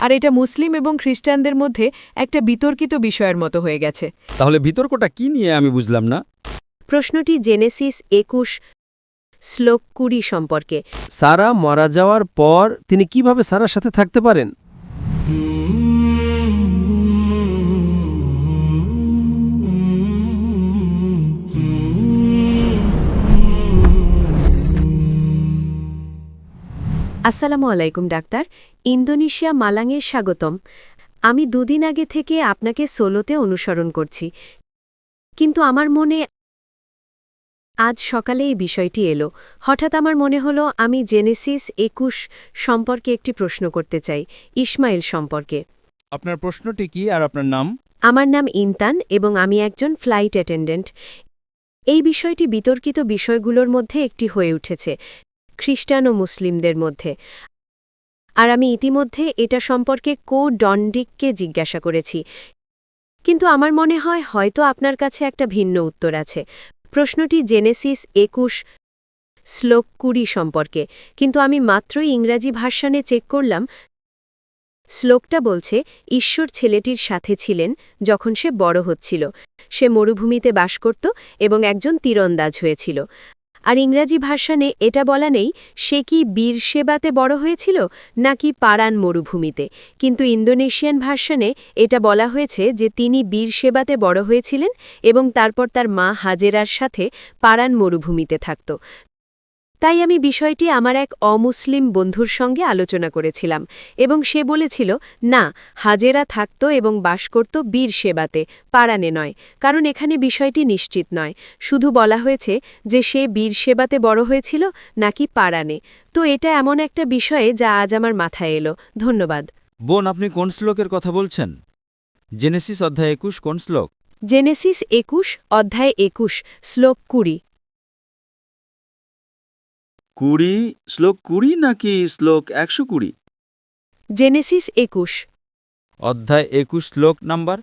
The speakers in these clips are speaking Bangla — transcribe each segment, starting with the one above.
আর এটা মুসলিম এবং খ্রিস্টানদের মধ্যে একটা বিতর্কিত বিষয়ের মতো হয়ে গেছে। তাহলে বিতর্কটা কি নিয়ে আমি বুঝলাম না। প্রশ্নটি জেনেসিস 21 শ্লোক 20 সম্পর্কে। সারা মারা যাওয়ার পর তিনি কিভাবে সারার সাথে থাকতে পারেন? আসসালামু আলাইকুম ডাক্তার, ইন্দোনেশিয়া মালাঙে স্বাগতম। আমি দুদিন আগে থেকে আপনাকে সোলোতে অনুসরণ করছি, কিন্তু আমার মনে আজ সকালে এই বিষয়টি এলো। হঠাৎ আমার মনে হলো আমি জেনেসিস 21 সম্পর্কে একটি প্রশ্ন করতে চাই, ইসমাইল সম্পর্কে। আপনার প্রশ্নটি কি আর আপনার নাম? আমার নাম ইনতান এবং আমি একজন ফ্লাইট অ্যাটেন্ডেন্ট। এই বিষয়টি বিতর্কিত বিষয়গুলোর মধ্যে একটি হয়ে উঠেছে খ্রিস্টান ও মুসলিমদের মধ্যে, আর আমি ইতিমধ্যে এটা সম্পর্কে ডন্ডিককে জিজ্ঞাসা করেছি, কিন্তু আমার মনে হয় হয়তো আপনার কাছে একটা ভিন্ন উত্তর আছে। প্রশ্নটি জেনেসিস 21 শ্লোক 20 সম্পর্কে, কিন্তু আমি মাত্রই ইংরাজি ভার্সানে চেক করলাম। শ্লোকটা বলছে, ঈশ্বর ছেলেটির সাথে ছিলেন যখন সে বড় হচ্ছিল, সে মরুভূমিতে বাস করত এবং একজন তীরন্দাজ হয়েছিল। আর ইংরাজি ভার্সানে এটা বলা নেই সে কি বীরশেবাতে বড় হয়েছিল নাকি পারান মরুভূমিতে, কিন্তু ইন্দোনেশিয়ান ভার্সানে এটা বলা হয়েছে যে তিনি বীরশেবাতে বড় হয়েছিলেন এবং তারপর তার মা হাজেরার সাথে পারান মরুভূমিতে থাকত। তাই আমি বিষয়টি আমার এক অমুসলিম বন্ধুর সঙ্গে আলোচনা করেছিলাম এবং সে বলেছিল, না, হাজেরা থাকত এবং বাস করত বীরশেবাতে, পারানে নয়, কারণ এখানে বিষয়টি নিশ্চিত নয়। শুধু বলা হয়েছে যে সে বীরশেবাতে বড় হয়েছিল নাকি পারানে। তো এটা এমন একটা বিষয়ে যা আজ আমার মাথায় এলো। ধন্যবাদ। বোন, আপনি কোন শ্লোকের কথা বলছেন? জেনেসিস অধ্যায় 21 কোন শ্লোক? জেনেসিস 21 অধ্যায় 21 শ্লোক 20। 20 শ্লোক 20 নাকি শ্লোক 120? জেনেসিস 21 অধ্যায় 21 শ্লোক নাম্বার?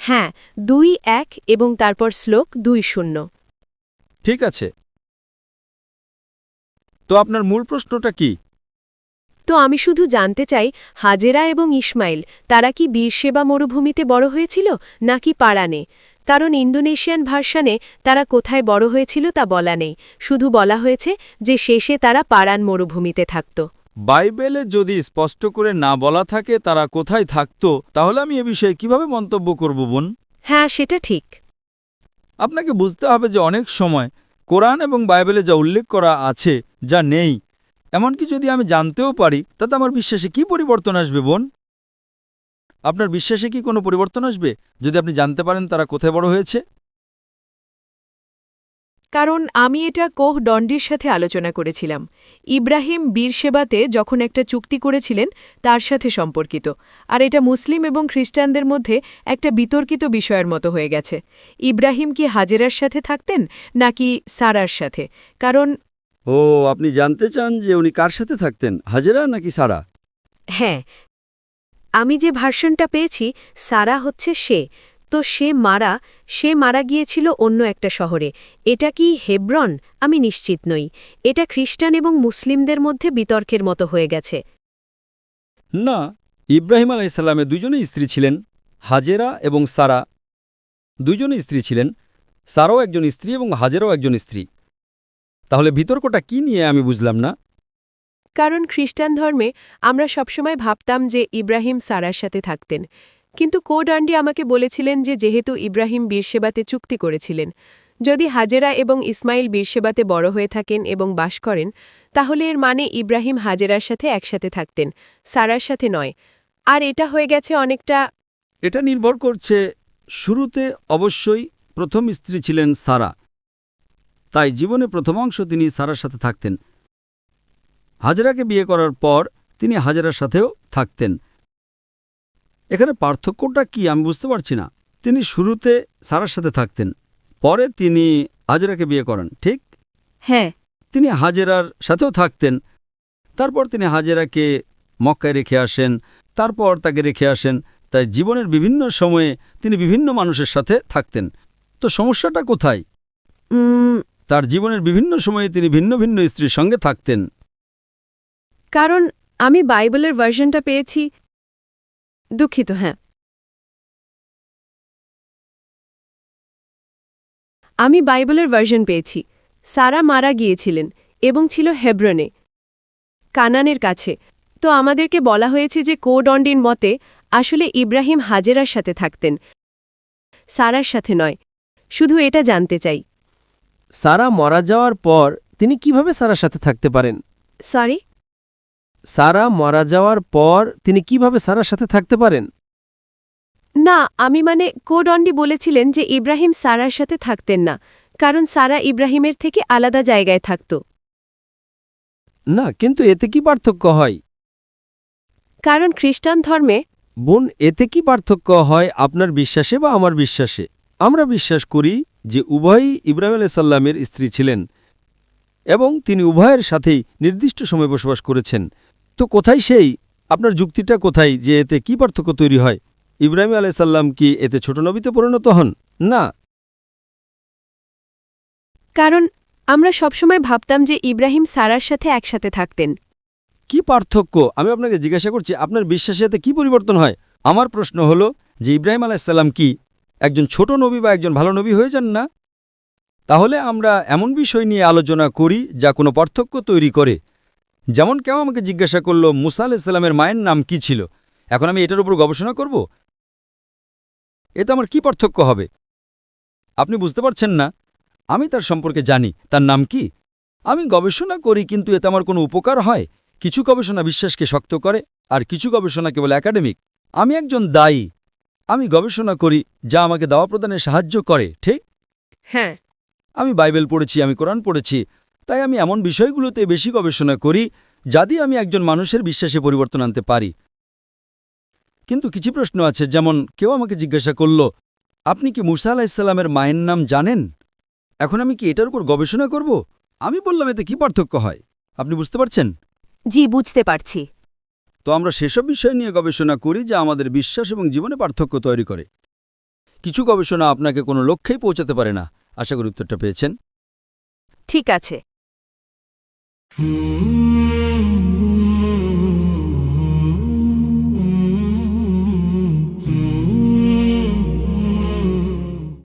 হ্যাঁ, 2-1 এবং তারপর শ্লোক 2-0। ঠিক আছে। তো আপনার মূল প্রশ্নটা কি? তো আমি শুধু জানতে চাই, হাজেরা এবং ইসমাইল তারা কি বীরশেবা মরুভূমিতে বড় হয়েছিল নাকি পারানে? কারণ ইন্দোনেশিয়ান ভার্সানে তারা কোথায় বড় হয়েছিল তা বলা নেই, শুধু বলা হয়েছে যে শেষে তারা পারান মরুভূমিতে থাকত। বাইবেলে যদি স্পষ্ট করে না বলা থাকে তারা কোথায় থাকত, তাহলে আমি এ বিষয়ে কিভাবে মন্তব্য করব বোন? হ্যাঁ, সেটা ঠিক। আপনাকে বুঝতে হবে যে অনেক সময় কোরআন এবং বাইবেলে যা উল্লেখ করা আছে যা নেই, এমনকি যদি আমি জানতেও পারি, তাতে আমার বিশ্বাসে কি পরিবর্তন আসবে বোন? আপনার বিশ্বাসে কি কোনো পরিবর্তন আসবে যদি আপনি জানতে পারেন তারা কোথায় বড় হয়েছে? কারণ আমি এটা ডন্ডির সাথে আলোচনা করেছিলাম। ইব্রাহিম বীরশেবাতে যখন একটা চুক্তি করেছিলেন তার সাথে সম্পর্কিত, আর এটা মুসলিম এবং খ্রিস্টানদের মধ্যে একটা বিতর্কিত বিষয়ের মতো হয়ে গেছে। ইব্রাহিম কি হাজেরার সাথে থাকতেন নাকি সারার সাথে? কারণ আপনি জানতে চান যে উনি কার সাথে থাকতেন, হাজেরা নাকি সারা? হ্যাঁ, আমি যে ভার্সনটা পেয়েছি সারা হচ্ছে সে, তো সে মারা গিয়েছিল অন্য একটা শহরে। এটা কি হেব্রন? আমি নিশ্চিত নই। এটা খ্রিস্টান এবং মুসলিমদের মধ্যে বিতর্কের মতো হয়ে গেছে। না, ইব্রাহিম আলাইসাল্লামের দুজনেই স্ত্রী ছিলেন, হাজেরা এবং সারা দুজনেই স্ত্রী ছিলেন। সারাও একজন স্ত্রী এবং হাজেরাও একজন স্ত্রী। তাহলে বিতর্কটা কি নিয়ে আমি বুঝলাম না। কারণ খ্রিস্টান ধর্মে আমরা সবসময় ভাবতাম যে ইব্রাহিম সারার সাথে থাকতেন, কিন্তু ডন্ডি আমাকে বলেছিলেন যে যেহেতু ইব্রাহিম বীরশেবাতে চুক্তি করেছিলেন, যদি হাজেরা এবং ইসমাইল বীরশেবাতে বড় হয়ে থাকেন এবং বাস করেন, তাহলে এর মানে ইব্রাহিম হাজেরার সাথে একসাথে থাকতেন, সারার সাথে নয়। আর এটা হয়ে গেছে অনেকটা। এটা নির্ভর করছে, শুরুতে অবশ্যই প্রথম স্ত্রী ছিলেন সারা, তাই জীবনে প্রথমাংশ তিনি সারার সাথে থাকতেন। হাজেরাকে বিয়ে করার পর তিনি হাজেরার সাথেও থাকতেন। এখানে পার্থক্যটা কি আমি বুঝতে পারছি না। তিনি শুরুতে সারার সাথে থাকতেন, পরে তিনি হাজেরাকে বিয়ে করেন, ঠিক? হ্যাঁ, তিনি হাজেরার সাথেও থাকতেন, তারপর তিনি হাজেরাকে মক্কায় রেখে আসেন, তারপর তাকে রেখে আসেন। তাই জীবনের বিভিন্ন সময়ে তিনি বিভিন্ন মানুষের সাথে থাকতেন। তো সমস্যাটা কোথায়? তার জীবনের বিভিন্ন সময়ে তিনি ভিন্ন ভিন্ন স্ত্রীর সঙ্গে থাকতেন। কারণ আমি বাইবেলের ভার্সনটা পেয়েছি। দুঃখিত, হ্যাঁ। আমি বাইবেলের ভার্সন পেয়েছি। সারা মারা গিয়েছিলেন এবং ছিল হেব্রনে, কানানের কাছে। তো আমাদেরকে বলা হয়েছে যে কোডন্ডির মতে আসলে ইব্রাহিম হাজেরার সাথে থাকতেন, সারার সাথে নয়। শুধু এটা জানতে চাই। সারা মারা যাওয়ার পর তিনি কিভাবে সারার সাথে থাকতে পারেন? সরি? সারা মারা যাওয়ার পর তিনি কিভাবে সারার সাথে থাকতে পারেন? না, আমি মানে কোডন্ডি বলেছিলেন যে ইব্রাহিম সারার সাথে থাকতেন না, কারণ সারা ইব্রাহিমের থেকে আলাদা জায়গায় থাকত। না, কিন্তু এতে কি পার্থক্য হয়? কারণ খ্রিস্টান ধর্মে বোন, এতে কি পার্থক্য হয় আপনার বিশ্বাসে বা আমার বিশ্বাসে? আমরা বিশ্বাস করি যে উভয়ই ইব্রাহিম আলাইসাল্লামের স্ত্রী ছিলেন এবং তিনি উভয়ের সাথেই নির্দিষ্ট সময় বসবাস করেছেন। তো কোথায় সেই আপনার যুক্তিটা কোথায় যে এতে কি পার্থক্য তৈরি হয়? ইব্রাহিম আলাইসাল্লাম কি এতে ছোট নবীতে পরিণত হন? না। কারণ আমরা সবসময় ভাবতাম যে ইব্রাহিম সারার সাথে একসাথে থাকতেন। কি পার্থক্য? আমি আপনাকে জিজ্ঞাসা করছি, আপনার বিশ্বাসে এতে কি পরিবর্তন হয়? আমার প্রশ্ন হল যে ইব্রাহিম আলাইসাল্লাম কি একজন ছোট নবী বা একজন ভালো নবী হয়ে যান না? তাহলে আমরা এমন বিষয় নিয়ে আলোচনা করি যা কোনো পার্থক্য তৈরি করে। যেমন কেউ আমাকে জিজ্ঞাসা করল মুসা আলাইসাল্লামের মায়ের নাম কি ছিল, এখন আমি এটার উপর গবেষণা করব? এতে আমার কি পার্থক্য হবে? আপনি বুঝতে পারছেন না? আমি তার সম্পর্কে জানি, তার নাম কি। আমি গবেষণা করি, কিন্তু এতে আমার কোনো উপকার হয়? কিছু গবেষণা বিশ্বাসকে শক্ত করে আর কিছু গবেষণা কেবল একাডেমিক। আমি একজন দায়ী। আমি গবেষণা করি যা আমাকে দাওয়া প্রদানে সাহায্য করে, ঠিক? হ্যাঁ। আমি বাইবেল পড়েছি, আমি কোরআন পড়েছি, তাই আমি এমন বিষয়গুলোতে বেশি গবেষণা করি যা দিয়ে আমি একজন মানুষের বিশ্বাসে পরিবর্তন আনতে পারি। কিন্তু কিছু প্রশ্ন আছে, যেমন কেউ আমাকে জিজ্ঞাসা করল আপনি কি মুসা আলাইসাল্লামের মায়ের নাম জানেন? এখন আমি কি এটার উপর গবেষণা করব? আমি বললাম এতে কি পার্থক্য হয়? আপনি বুঝতে পারছেন? জি, বুঝতে পারছি। তো আমরা সেসব বিষয় নিয়ে গবেষণা করি যা আমাদের বিশ্বাস এবং জীবনে পার্থক্য তৈরি করে। কিছু গবেষণা আপনাকে কোনো লক্ষ্যেই পৌঁছাতে পারে না। আশা করি উত্তরটা পেয়েছেন। ঠিক আছে।